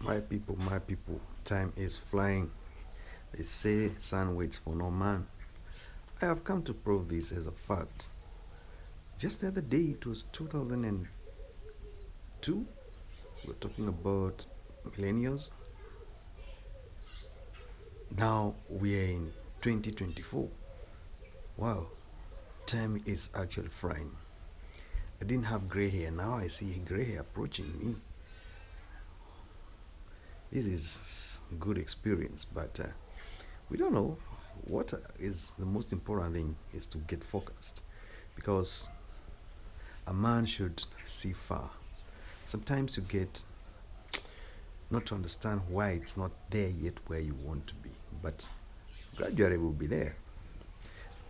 My people, time is flying. They say sun waits for no man. I have come to prove this as a fact. Just the other day, it was 2002. We're talking about millennials. Now we are in 2024. Wow, time is actually flying. I didn't have gray hair. Now I see gray hair approaching me. This is good experience, but we don't know what is the most important thing is to get focused because a man should see far. Sometimes you get not to understand why it's not there yet where you want to be, but gradually will be there.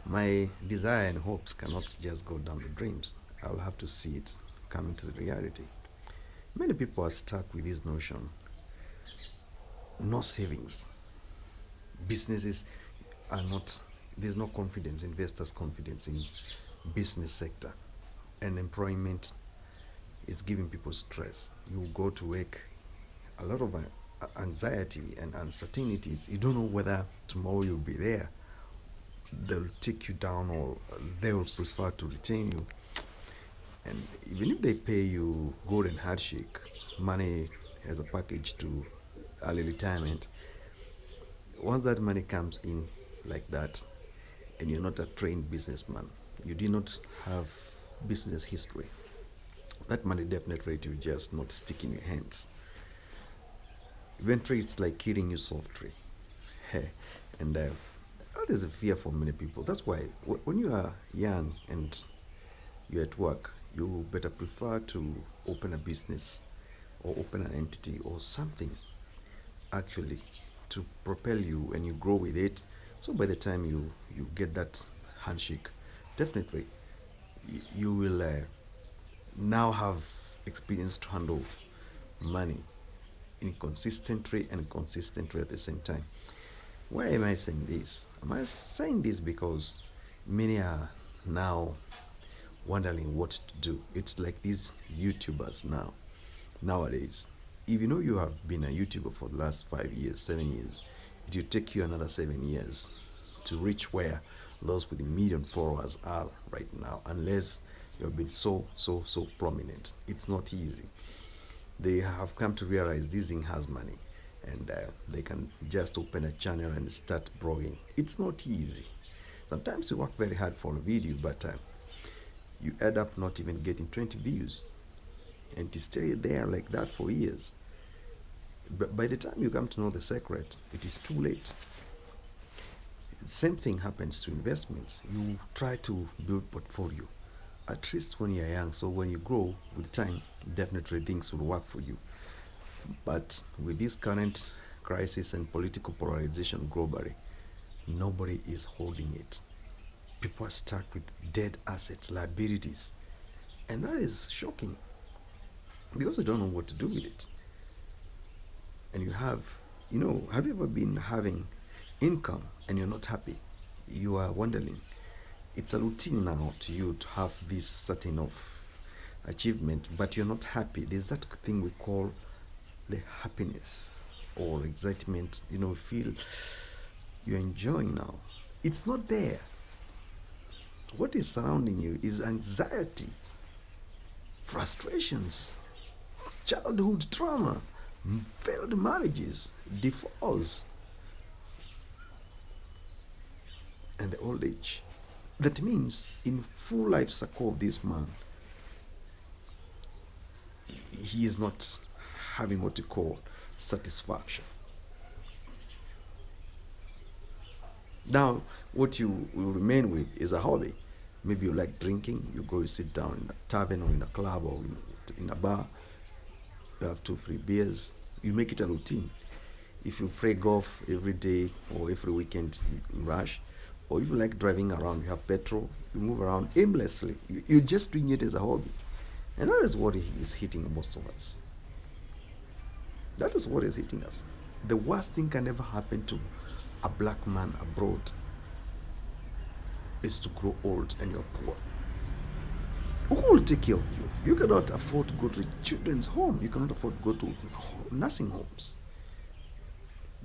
My desire and hopes cannot just go down the dreams. I'll have to see it come into the reality. Many people are stuck with this notion. No savings. Businesses are not, there's no confidence, investors' confidence in business sector. And employment is giving people stress. You go to work, a lot of anxiety and uncertainties. You don't know whether tomorrow you'll be there. They'll take you down or they will prefer to retain you. And even if they pay you golden handshake, money as a package to early retirement, once that money comes in like that, and you're not a trained businessman, you did not have business history, that money definitely will just not stick in your hands. Eventually, it's like killing you softly. And that is a fear for many people. That's why when you are young and you're at work, you better prefer to open a business or open an entity or something actually to propel you and you grow with it. So by the time you get that handshake, definitely you will now have experience to handle money inconsistently and consistently at the same time. Why am I saying this? Am I saying this because many are now wondering what to do? It's like these YouTubers nowadays. If you know you have been a YouTuber for the last 5 years, 7 years, it will take you another 7 years to reach where those with a million followers are right now, unless you've been so prominent. It's not easy. They have come to realize this thing has money and they can just open a channel and start blogging. It's not easy. Sometimes you work very hard for a video, but you end up not even getting 20 views and to stay there like that for years. But by the time you come to know the secret, it is too late. Same thing happens to investments. You try to build portfolio, at least when you're young. So when you grow with time, definitely things will work for you. But with this current crisis and political polarization globally, nobody is holding it. People are stuck with dead assets, liabilities. And that is shocking because they don't know what to do with it. And have you ever been having income and you're not happy? You are wondering. It's a routine now to you to have this certain of achievement, but you're not happy. There's that thing we call the happiness or excitement, feel you're enjoying now. It's not there. What is surrounding you is anxiety, frustrations, childhood trauma, failed marriages, divorce, and old age. That means in full life cycle of this man, he is not having what you call satisfaction. Now, what you will remain with is a hobby. Maybe you like drinking, you go, you sit down in a tavern or in a club or in a bar, you have 2 3 beers, you make it a routine. If you play golf every day or every weekend, you rush. Or if you like driving around, you have petrol, you move around aimlessly. You're just doing it as a hobby. And that is what is hitting most of us. That is what is hitting us. The worst thing can ever happen to a black man abroad is to grow old and you're poor. Who will take care of you? You cannot afford to go to children's home. You cannot afford to go to nursing homes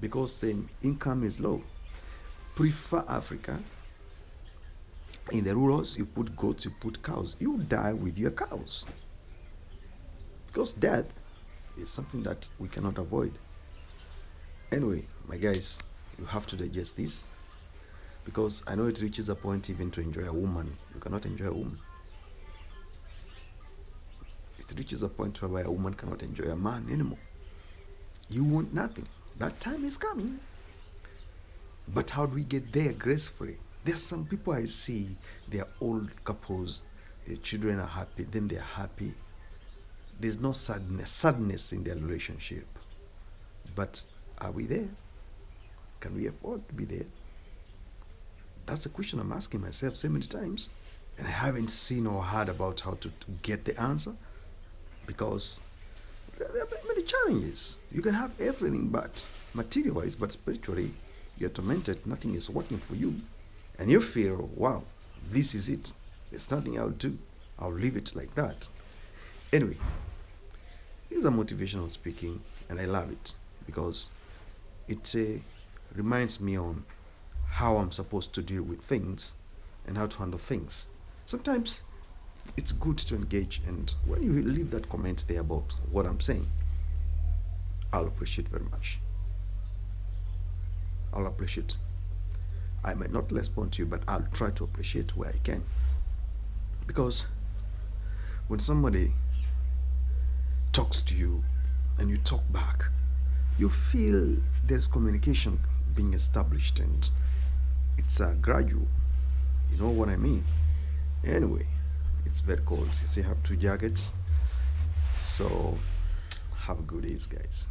because the income is low. Prefer Africa. In the rurals, you put goats, you put cows. You die with your cows. Because death is something that we cannot avoid. Anyway, my guys, you have to digest this. Because I know it reaches a point even to enjoy a woman. You cannot enjoy a woman. It reaches a point where a woman cannot enjoy a man anymore. You want nothing. That time is coming. But how do we get there gracefully? There's some people I see, they're old couples, their children are happy, then they're happy. There's no sadness in their relationship. But are we there? Can we afford to be there? That's the question I'm asking myself so many times. And I haven't seen or heard about how to get the answer. Because there are many challenges. You can have everything but material-wise, but spiritually, you're tormented, nothing is working for you. And you feel, wow, this is it. There's nothing I'll do. I'll leave it like that. Anyway, this is a motivational speaking, and I love it because it reminds me on how I'm supposed to deal with things and how to handle things. Sometimes it's good to engage, and when you leave that comment there about what I'm saying, I'll appreciate very much. I'll appreciate. I might not respond to you, but I'll try to appreciate where I can. Because when somebody talks to you and you talk back, you feel there's communication being established, and it's a gradual. You know what I mean? Anyway, it's very cold. You see, I have 2 jackets. So have a good day, guys.